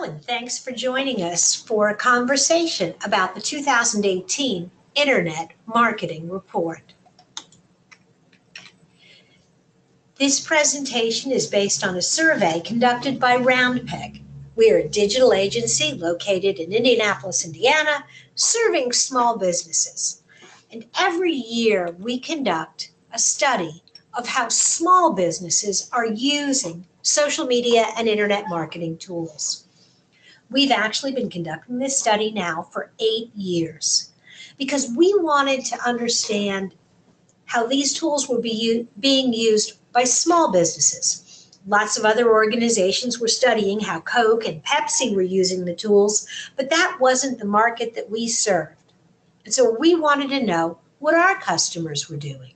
And thanks for joining us for a conversation about the 2018 Internet Marketing Report. This presentation is based on a survey conducted by Roundpeg. We are a digital agency located in Indianapolis, Indiana, serving small businesses. And every year we conduct a study of how small businesses are using social media and internet marketing tools. We've actually been conducting this study now for 8 years because we wanted to understand how these tools were being used by small businesses. Lots of other organizations were studying how Coke and Pepsi were using the tools, but that wasn't the market that we served. And so we wanted to know what our customers were doing.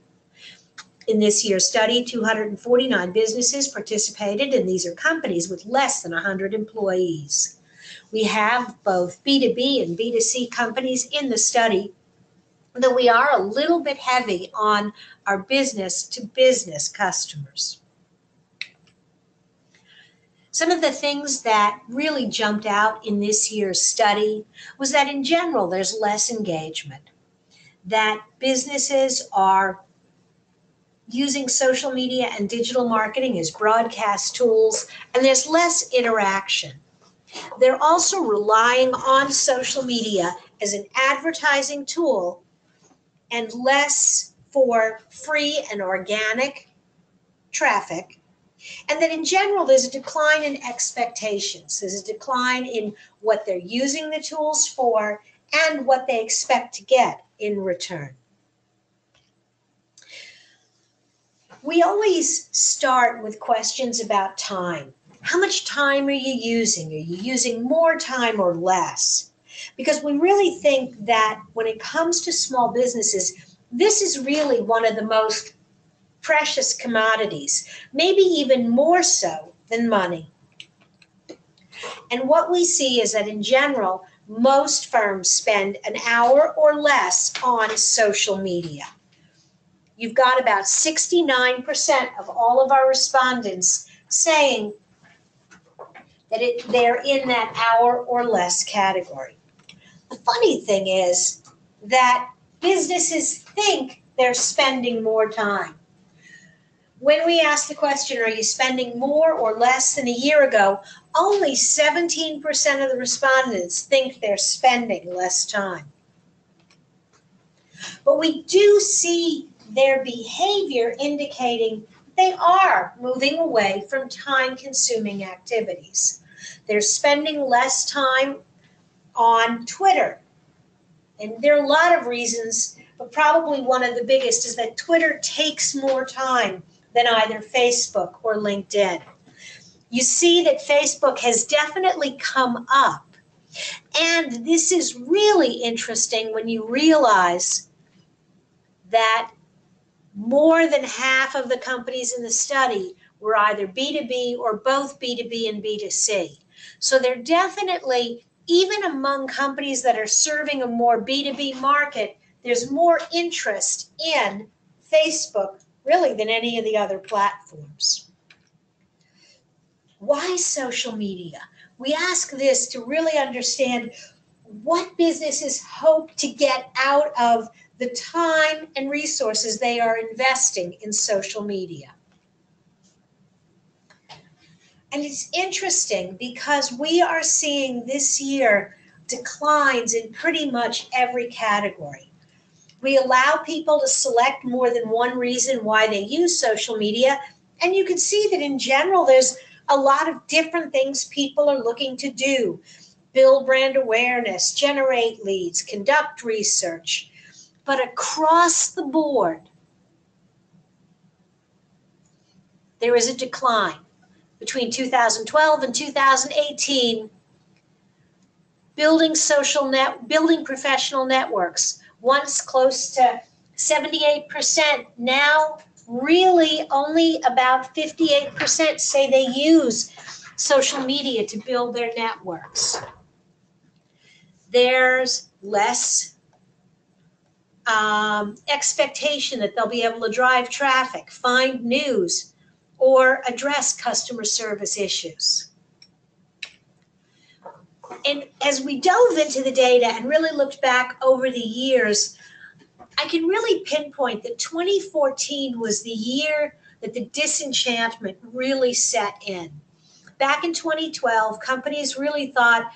In this year's study, 249 businesses participated, and these are companies with less than 100 employees. We have both B2B and B2C companies in the study, though we are a little bit heavy on our business-to-business customers. Some of the things that really jumped out in this year's study was that in general there's less engagement, that businesses are using social media and digital marketing as broadcast tools, and there's less interaction. They're also relying on social media as an advertising tool and less for free and organic traffic. And that in general, there's a decline in expectations. There's a decline in what they're using the tools for and what they expect to get in return. We always start with questions about time. How much time are you using? Are you using more time or less? Because we really think that when it comes to small businesses, this is really one of the most precious commodities, maybe even more so than money. And what we see is that in general, most firms spend an hour or less on social media. You've got about 69% of all of our respondents saying that they're in that hour or less category. The funny thing is that businesses think they're spending more time. When we ask the question, are you spending more or less than a year ago, only 17% of the respondents think they're spending less time. But we do see their behavior indicating they are moving away from time-consuming activities. They're spending less time on Twitter. And there are a lot of reasons, but probably one of the biggest is that Twitter takes more time than either Facebook or LinkedIn. You see that Facebook has definitely come up. And this is really interesting when you realize that more than half of the companies in the study were either B2B or both B2B and B2C. So they're definitely, even among companies that are serving a more B2B market, there's more interest in Facebook really than any of the other platforms. Why social media? We ask this to really understand what businesses hope to get out of the time and resources they are investing in social media. And it's interesting because we are seeing this year declines in pretty much every category. We allow people to select more than one reason why they use social media, and you can see that in general there's a lot of different things people are looking to do. Build brand awareness, generate leads, conduct research. But across the board, there is a decline. Between 2012 and 2018, building professional networks, once close to 78%, now really only about 58% say they use social media to build their networks. There's less expectation that they'll be able to drive traffic, find news, or address customer service issues. And as we dove into the data and really looked back over the years, I can really pinpoint that 2014 was the year that the disenchantment really set in. Back in 2012, companies really thought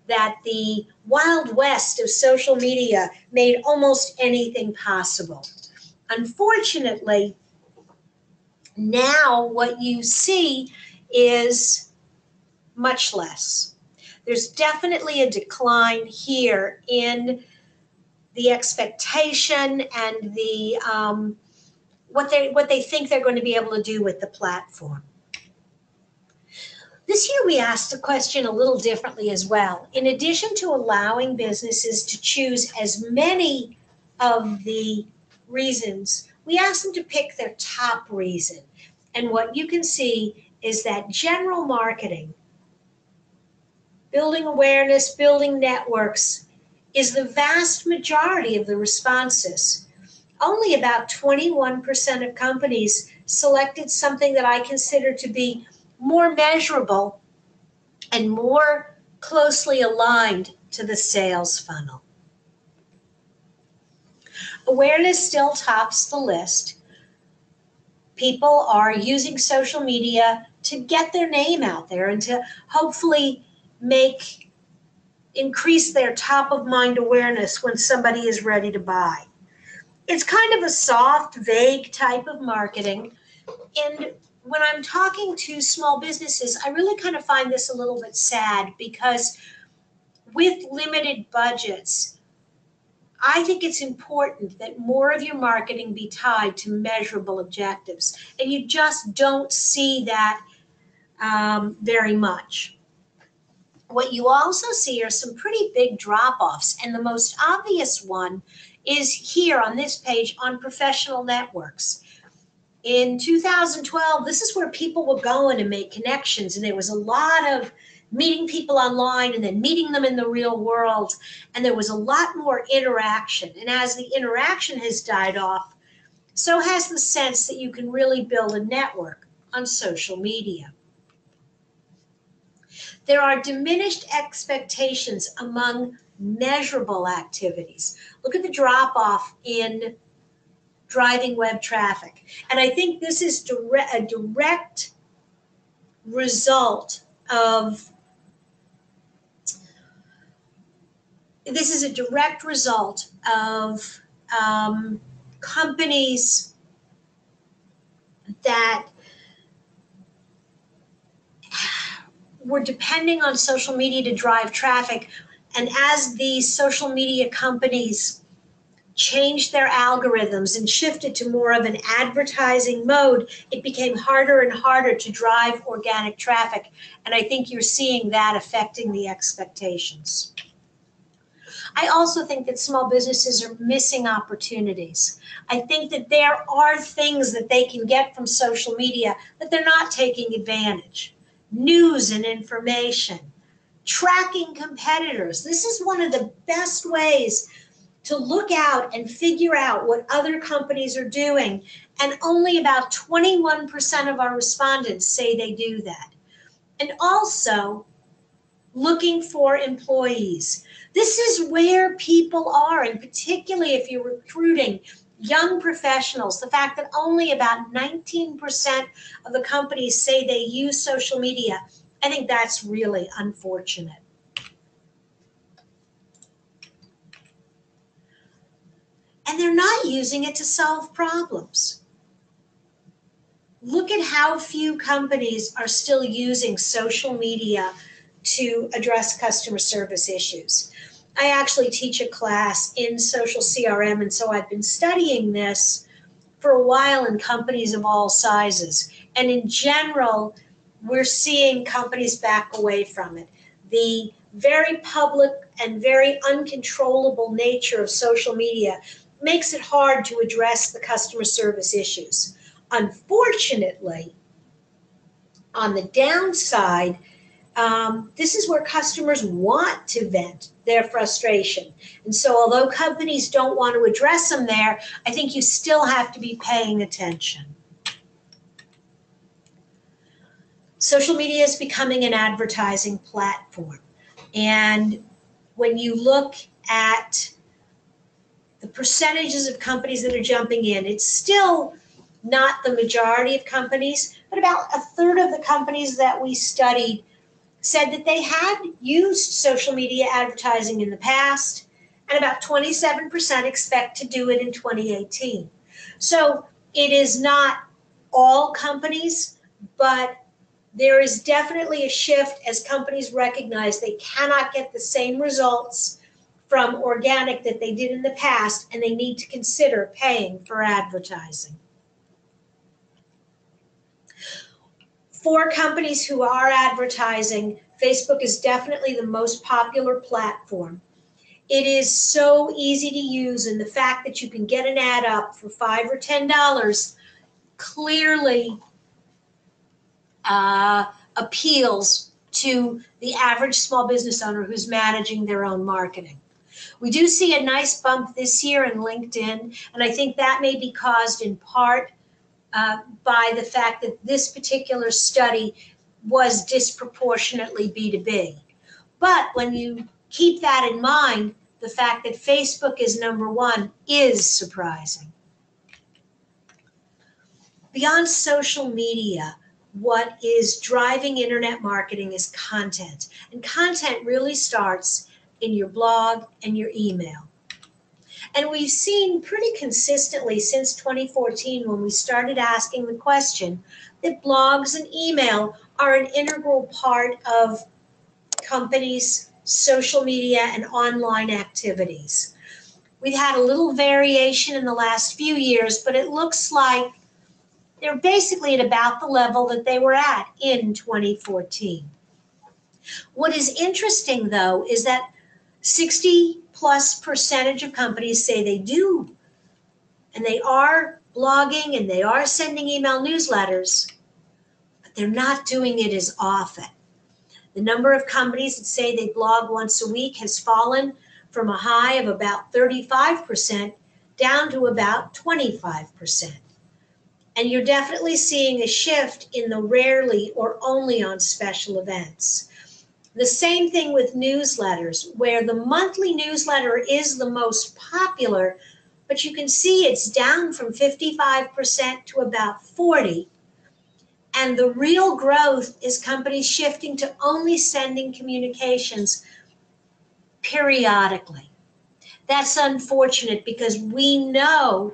that the Wild West of social media made almost anything possible. Unfortunately, now what you see is much less. There's definitely a decline here in the expectation and the what they think they're going to be able to do with the platform. This year we asked the question a little differently as well. In addition to allowing businesses to choose as many of the reasons, we asked them to pick their top reason. And what you can see is that general marketing, building awareness, building networks, is the vast majority of the responses. Only about 21% of companies selected something that I consider to be more measurable and more closely aligned to the sales funnel. Awareness still tops the list. People are using social media to get their name out there and to hopefully increase their top of mind awareness when somebody is ready to buy. It's kind of a soft, vague type of marketing. And when I'm talking to small businesses, I really kind of find this a little bit sad because with limited budgets, I think it's important that more of your marketing be tied to measurable objectives. And you just don't see that very much. What you also see are some pretty big drop-offs, and the most obvious one is here on this page on professional networks. In 2012, this is where people were going to make connections, and there was a lot of meeting people online and then meeting them in the real world, and there was a lot more interaction. And as the interaction has died off, so has the sense that you can really build a network on social media. There are diminished expectations among measurable activities. Look at the drop-off in driving web traffic. And I think this is a direct result of companies that were depending on social media to drive traffic. And as these social media companies changed their algorithms and shifted to more of an advertising mode, it became harder and harder to drive organic traffic. And I think you're seeing that affecting the expectations. I also think that small businesses are missing opportunities. I think that there are things that they can get from social media that they're not taking advantage. News and information, tracking competitors. This is one of the best ways to look out and figure out what other companies are doing. And only about 21% of our respondents say they do that. And also looking for employees. This is where people are, and particularly if you're recruiting young professionals, the fact that only about 19% of the companies say they use social media, I think that's really unfortunate. And they're not using it to solve problems. Look at how few companies are still using social media to address customer service issues. I actually teach a class in social CRM, and so I've been studying this for a while in companies of all sizes. And in general, we're seeing companies back away from it. The very public and very uncontrollable nature of social media makes it hard to address the customer service issues. Unfortunately, on the downside, this is where customers want to vent their frustration. And so although companies don't want to address them there, I think you still have to be paying attention. Social media is becoming an advertising platform. And when you look at the percentages of companies that are jumping in, it's still not the majority of companies, but about a third of the companies that we studied said that they had used social media advertising in the past, and about 27% expect to do it in 2018. So it is not all companies, but there is definitely a shift as companies recognize they cannot get the same results from organic that they did in the past, and they need to consider paying for advertising. For companies who are advertising, Facebook is definitely the most popular platform. It is so easy to use, and the fact that you can get an ad up for $5 or $10 clearly appeals to the average small business owner who's managing their own marketing. We do see a nice bump this year in LinkedIn, and I think that may be caused in part by the fact that this particular study was disproportionately B2B. But when you keep that in mind, the fact that Facebook is #1 is surprising. Beyond social media, what is driving internet marketing is content. And content really starts in your blog and your email. And we've seen pretty consistently since 2014, when we started asking the question, that blogs and email are an integral part of companies' social media and online activities. We've had a little variation in the last few years, but it looks like they're basically at about the level that they were at in 2014. What is interesting, though, is that 60+% of companies say they do, and they are blogging and they are sending email newsletters, but they're not doing it as often. The number of companies that say they blog once a week has fallen from a high of about 35% down to about 25%. And you're definitely seeing a shift in the rarely or only on special events. The same thing with newsletters, where the monthly newsletter is the most popular, but you can see it's down from 55% to about 40%. And the real growth is companies shifting to only sending communications periodically. That's unfortunate, because we know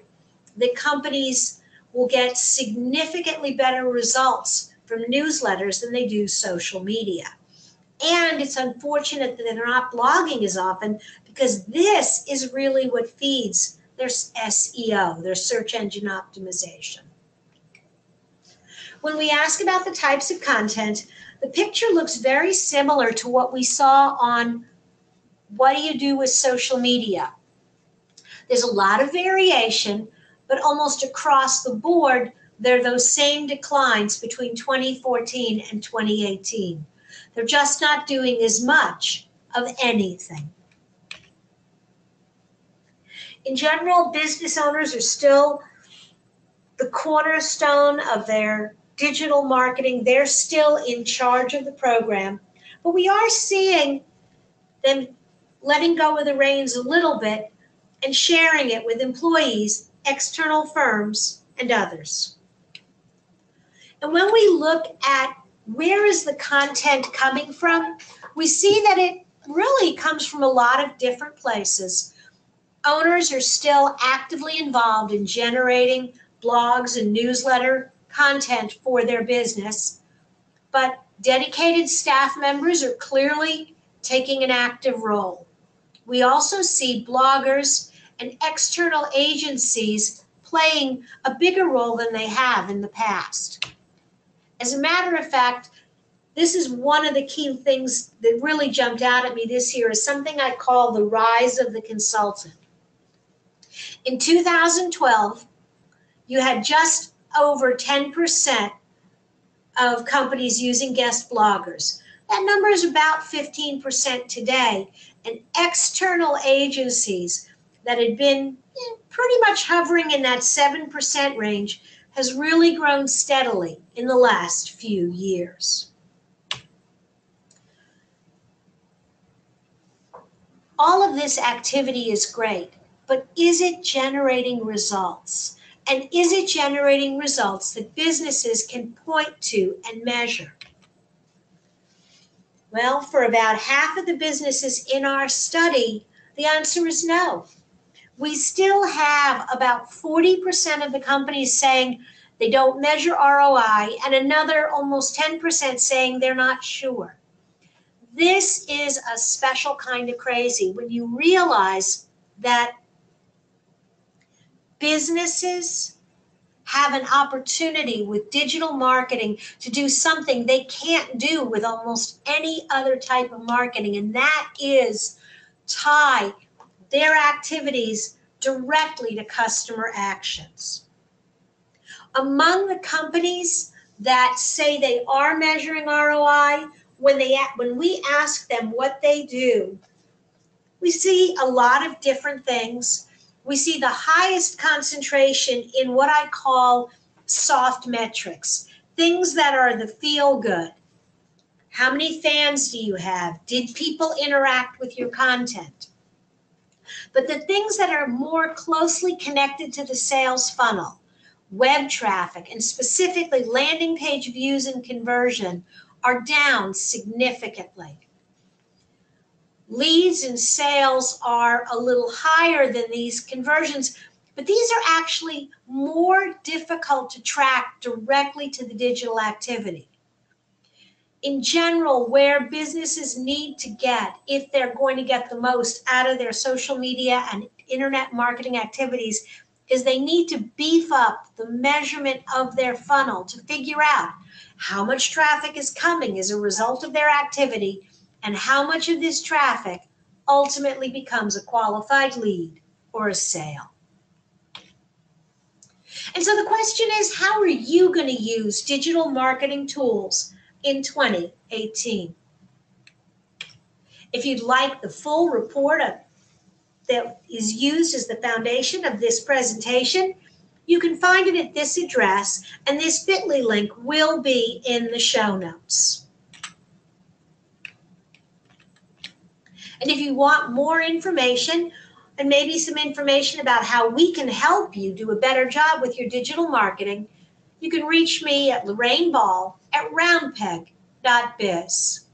that companies will get significantly better results from newsletters than they do social media. And it's unfortunate that they're not blogging as often, because this is really what feeds their SEO, their search engine optimization. When we ask about the types of content, the picture looks very similar to what we saw on what do you do with social media. There's a lot of variation, but almost across the board, there are those same declines between 2014 and 2018. They're just not doing as much of anything. In general, business owners are still the cornerstone of their digital marketing. They're still in charge of the program, but we are seeing them letting go of the reins a little bit and sharing it with employees, external firms, and others. And when we look at where is the content coming from, we see that it really comes from a lot of different places. Owners are still actively involved in generating blogs and newsletter content for their business, but dedicated staff members are clearly taking an active role. We also see bloggers and external agencies playing a bigger role than they have in the past. As a matter of fact, this is one of the key things that really jumped out at me this year, is something I call the rise of the consultant. In 2012, you had just over 10% of companies using guest bloggers. That number is about 15% today, and external agencies that had been pretty much hovering in that 7% range has really grown steadily in the last few years. All of this activity is great, but is it generating results? And is it generating results that businesses can point to and measure? Well, for about half of the businesses in our study, the answer is no. We still have about 40% of the companies saying they don't measure ROI, and another almost 10% saying they're not sure. This is a special kind of crazy when you realize that businesses have an opportunity with digital marketing to do something they can't do with almost any other type of marketing, and that is tie their activities directly to customer actions. Among the companies that say they are measuring ROI, when we ask them what they do, we see a lot of different things. We see the highest concentration in what I call soft metrics, things that are the feel good. How many fans do you have? Did people interact with your content? But the things that are more closely connected to the sales funnel, web traffic, and specifically landing page views and conversion, are down significantly. Leads and sales are a little higher than these conversions, but these are actually more difficult to track directly to the digital activity. In general, where businesses need to get, if they're going to get the most out of their social media and internet marketing activities, is they need to beef up the measurement of their funnel to figure out how much traffic is coming as a result of their activity and how much of this traffic ultimately becomes a qualified lead or a sale. And so the question is, how are you going to use digital marketing tools in 2018? If you'd like the full report that is used as the foundation of this presentation, you can find it at this address, and this bit.ly link will be in the show notes. And if you want more information, and maybe some information about how we can help you do a better job with your digital marketing, you can reach me at LorraineBall@roundpeg.biz.